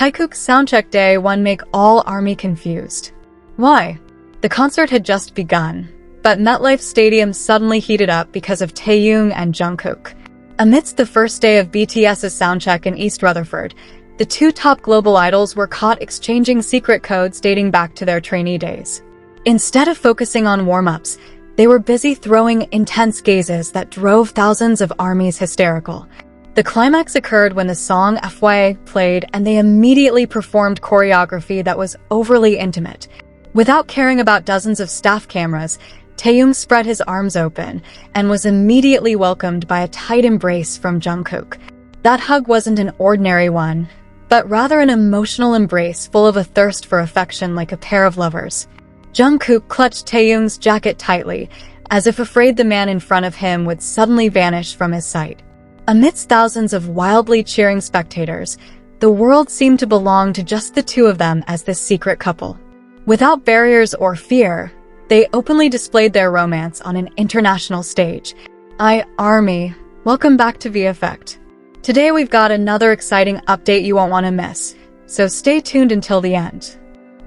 Taekook Soundcheck Day 1 make all ARMY confused. Why? The concert had just begun, but MetLife Stadium suddenly heated up because of Taehyung and Jungkook. Amidst the first day of BTS's soundcheck in East Rutherford, the two top global idols were caught exchanging secret codes dating back to their trainee days. Instead of focusing on warm-ups, they were busy throwing intense gazes that drove thousands of ARMYs hysterical. The climax occurred when the song FYA played and they immediately performed choreography that was overly intimate. Without caring about dozens of staff cameras, Taehyung spread his arms open and was immediately welcomed by a tight embrace from Jungkook. That hug wasn't an ordinary one, but rather an emotional embrace full of a thirst for affection like a pair of lovers. Jungkook clutched Taehyung's jacket tightly, as if afraid the man in front of him would suddenly vanish from his sight. Amidst thousands of wildly cheering spectators, the world seemed to belong to just the two of them as this secret couple. Without barriers or fear, they openly displayed their romance on an international stage. ARMY, welcome back to VFX. Today we've got another exciting update you won't want to miss, so stay tuned until the end.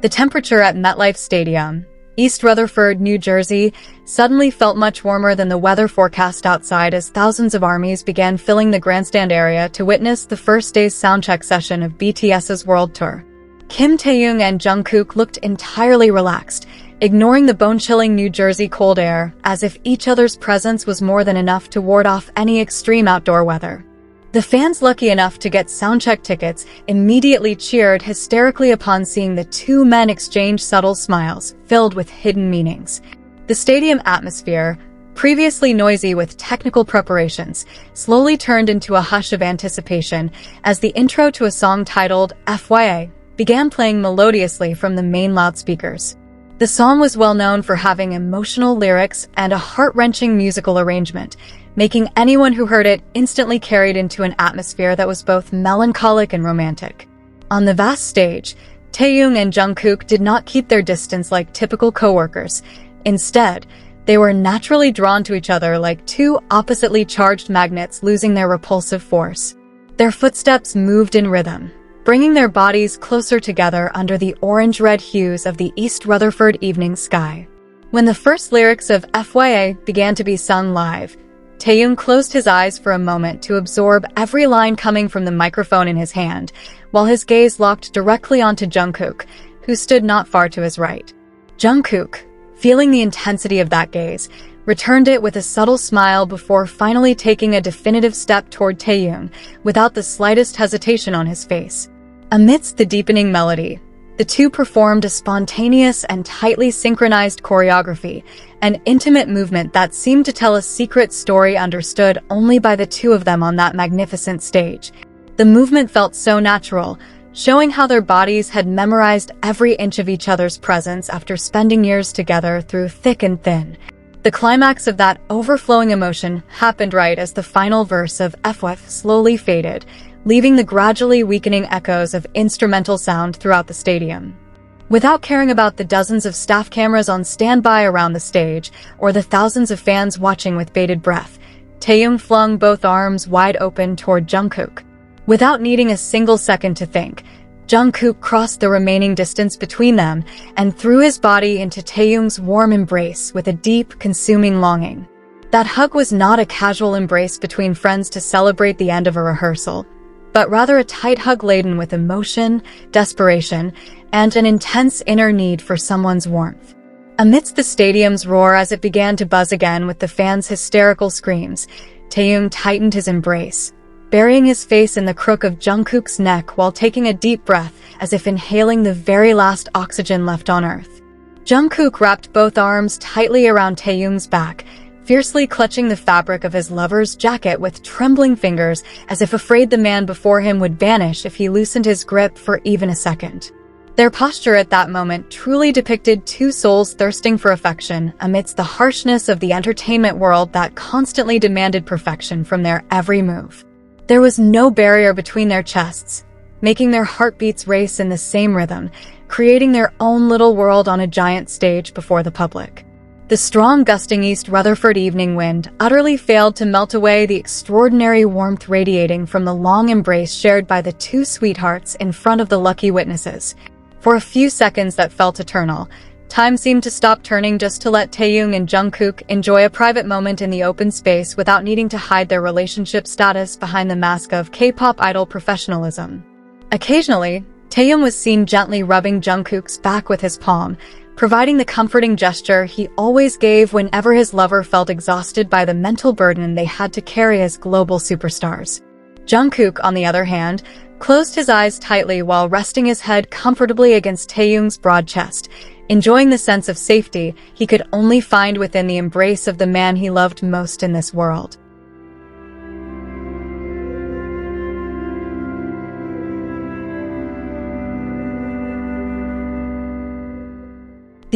The temperature at MetLife Stadium, East Rutherford, New Jersey, suddenly felt much warmer than the weather forecast outside as thousands of ARMYs began filling the grandstand area to witness the first day's soundcheck session of BTS's World Tour. Kim Taehyung and Jungkook looked entirely relaxed, ignoring the bone-chilling New Jersey cold air, as if each other's presence was more than enough to ward off any extreme outdoor weather. The fans lucky enough to get soundcheck tickets immediately cheered hysterically upon seeing the two men exchange subtle smiles, filled with hidden meanings. The stadium atmosphere, previously noisy with technical preparations, slowly turned into a hush of anticipation as the intro to a song titled FYA began playing melodiously from the main loudspeakers. The song was well known for having emotional lyrics and a heart-wrenching musical arrangement, making anyone who heard it instantly carried into an atmosphere that was both melancholic and romantic. On the vast stage, Taehyung and Jungkook did not keep their distance like typical co-workers. Instead, they were naturally drawn to each other like two oppositely charged magnets losing their repulsive force. Their footsteps moved in rhythm, bringing their bodies closer together under the orange-red hues of the East Rutherford evening sky. When the first lyrics of FYA began to be sung live, Taehyung closed his eyes for a moment to absorb every line coming from the microphone in his hand, while his gaze locked directly onto Jungkook, who stood not far to his right. Jungkook, feeling the intensity of that gaze, returned it with a subtle smile before finally taking a definitive step toward Taehyung, without the slightest hesitation on his face. Amidst the deepening melody, the two performed a spontaneous and tightly synchronized choreography, an intimate movement that seemed to tell a secret story understood only by the two of them on that magnificent stage. The movement felt so natural, showing how their bodies had memorized every inch of each other's presence after spending years together through thick and thin. The climax of that overflowing emotion happened right as the final verse of FYF slowly faded, leaving the gradually weakening echoes of instrumental sound throughout the stadium. Without caring about the dozens of staff cameras on standby around the stage or the thousands of fans watching with bated breath, Taehyung flung both arms wide open toward Jungkook. Without needing a single second to think, Jungkook crossed the remaining distance between them and threw his body into Taehyung's warm embrace with a deep, consuming longing. That hug was not a casual embrace between friends to celebrate the end of a rehearsal, but rather a tight hug laden with emotion, desperation, and an intense inner need for someone's warmth. Amidst the stadium's roar as it began to buzz again with the fans' hysterical screams, Taehyung tightened his embrace, burying his face in the crook of Jungkook's neck while taking a deep breath as if inhaling the very last oxygen left on Earth. Jungkook wrapped both arms tightly around Taehyung's back, fiercely clutching the fabric of his lover's jacket with trembling fingers as if afraid the man before him would vanish if he loosened his grip for even a second. Their posture at that moment truly depicted two souls thirsting for affection amidst the harshness of the entertainment world that constantly demanded perfection from their every move. There was no barrier between their chests, making their heartbeats race in the same rhythm, creating their own little world on a giant stage before the public. The strong gusting East Rutherford evening wind utterly failed to melt away the extraordinary warmth radiating from the long embrace shared by the two sweethearts in front of the lucky witnesses. For a few seconds that felt eternal, time seemed to stop turning just to let Taehyung and Jungkook enjoy a private moment in the open space without needing to hide their relationship status behind the mask of K-pop idol professionalism. Occasionally, Taehyung was seen gently rubbing Jungkook's back with his palm, providing the comforting gesture he always gave whenever his lover felt exhausted by the mental burden they had to carry as global superstars. Jungkook, on the other hand, closed his eyes tightly while resting his head comfortably against Taehyung's broad chest, enjoying the sense of safety he could only find within the embrace of the man he loved most in this world.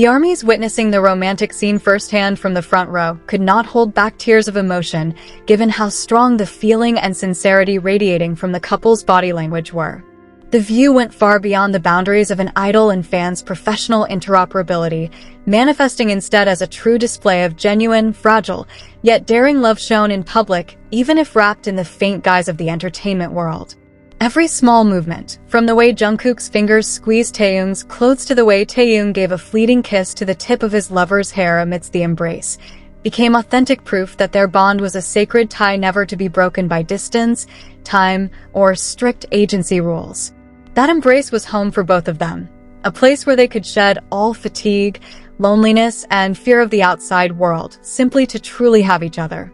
The ARMYs witnessing the romantic scene firsthand from the front row could not hold back tears of emotion, given how strong the feeling and sincerity radiating from the couple's body language were. The view went far beyond the boundaries of an idol and fans' professional interoperability, manifesting instead as a true display of genuine, fragile, yet daring love shown in public, even if wrapped in the faint guise of the entertainment world. Every small movement, from the way Jungkook's fingers squeezed Taehyung's clothes to the way Taehyung gave a fleeting kiss to the tip of his lover's hair amidst the embrace, became authentic proof that their bond was a sacred tie never to be broken by distance, time, or strict agency rules. That embrace was home for both of them, a place where they could shed all fatigue, loneliness, and fear of the outside world, simply to truly have each other.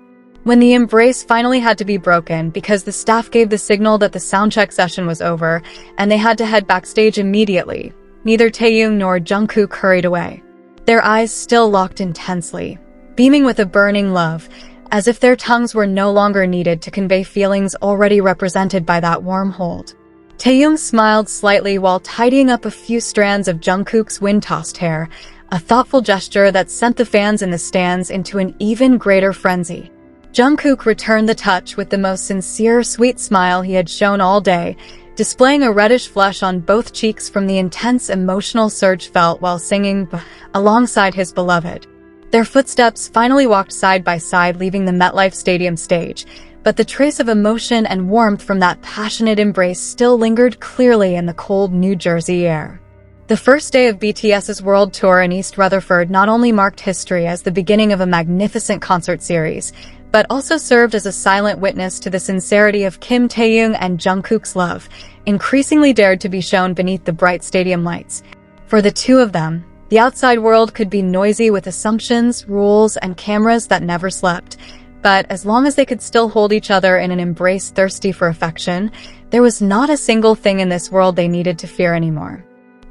When the embrace finally had to be broken because the staff gave the signal that the soundcheck session was over and they had to head backstage immediately, neither Taehyung nor Jungkook hurried away. Their eyes still locked intensely, beaming with a burning love, as if their tongues were no longer needed to convey feelings already represented by that warm hold. Taehyung smiled slightly while tidying up a few strands of Jungkook's wind-tossed hair, a thoughtful gesture that sent the fans in the stands into an even greater frenzy. Jungkook returned the touch with the most sincere, sweet smile he had shown all day, displaying a reddish flush on both cheeks from the intense emotional surge felt while singing alongside his beloved. Their footsteps finally walked side by side, leaving the MetLife Stadium stage, but the trace of emotion and warmth from that passionate embrace still lingered clearly in the cold New Jersey air. The first day of BTS's World Tour in East Rutherford not only marked history as the beginning of a magnificent concert series, but also served as a silent witness to the sincerity of Kim Taehyung and Jungkook's love, increasingly dared to be shown beneath the bright stadium lights. For the two of them, the outside world could be noisy with assumptions, rules, and cameras that never slept, but as long as they could still hold each other in an embrace thirsty for affection, there was not a single thing in this world they needed to fear anymore.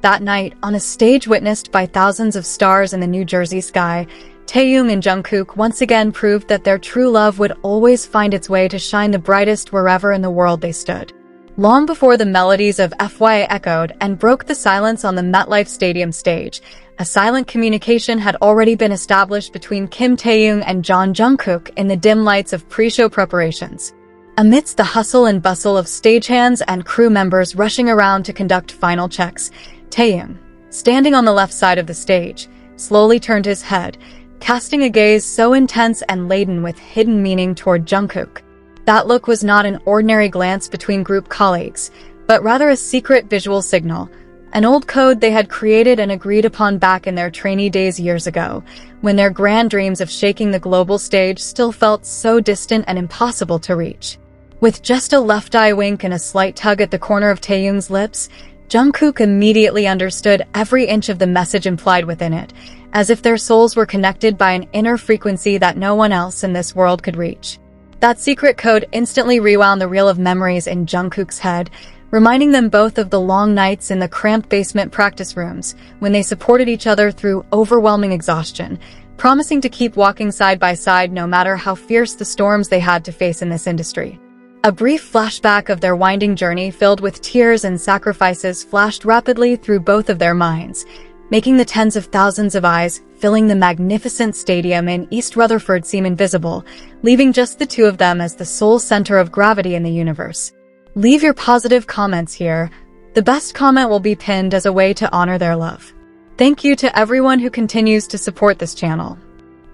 That night, on a stage witnessed by thousands of stars in the New Jersey sky, Taehyung and Jungkook once again proved that their true love would always find its way to shine the brightest wherever in the world they stood. Long before the melodies of FYA echoed and broke the silence on the MetLife Stadium stage, a silent communication had already been established between Kim Taehyung and Jungkook in the dim lights of pre-show preparations. Amidst the hustle and bustle of stagehands and crew members rushing around to conduct final checks, Taehyung, standing on the left side of the stage, slowly turned his head, casting a gaze so intense and laden with hidden meaning toward Jungkook. That look was not an ordinary glance between group colleagues, but rather a secret visual signal, an old code they had created and agreed upon back in their trainee days years ago, when their grand dreams of shaking the global stage still felt so distant and impossible to reach. With just a left eye wink and a slight tug at the corner of Taehyung's lips, Jungkook immediately understood every inch of the message implied within it, as if their souls were connected by an inner frequency that no one else in this world could reach. That secret code instantly rewound the reel of memories in Jungkook's head, reminding them both of the long nights in the cramped basement practice rooms when they supported each other through overwhelming exhaustion, promising to keep walking side by side no matter how fierce the storms they had to face in this industry. A brief flashback of their winding journey filled with tears and sacrifices flashed rapidly through both of their minds, making the tens of thousands of eyes filling the magnificent stadium in East Rutherford seem invisible, leaving just the two of them as the sole center of gravity in the universe. Leave your positive comments here. The best comment will be pinned as a way to honor their love. Thank you to everyone who continues to support this channel.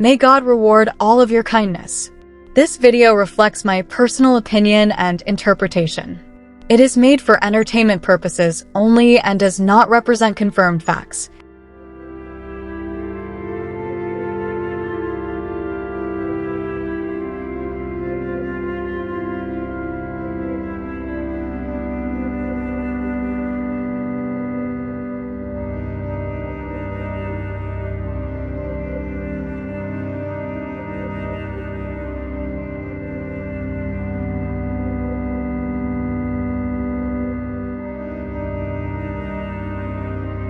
May God reward all of your kindness. This video reflects my personal opinion and interpretation. It is made for entertainment purposes only and does not represent confirmed facts.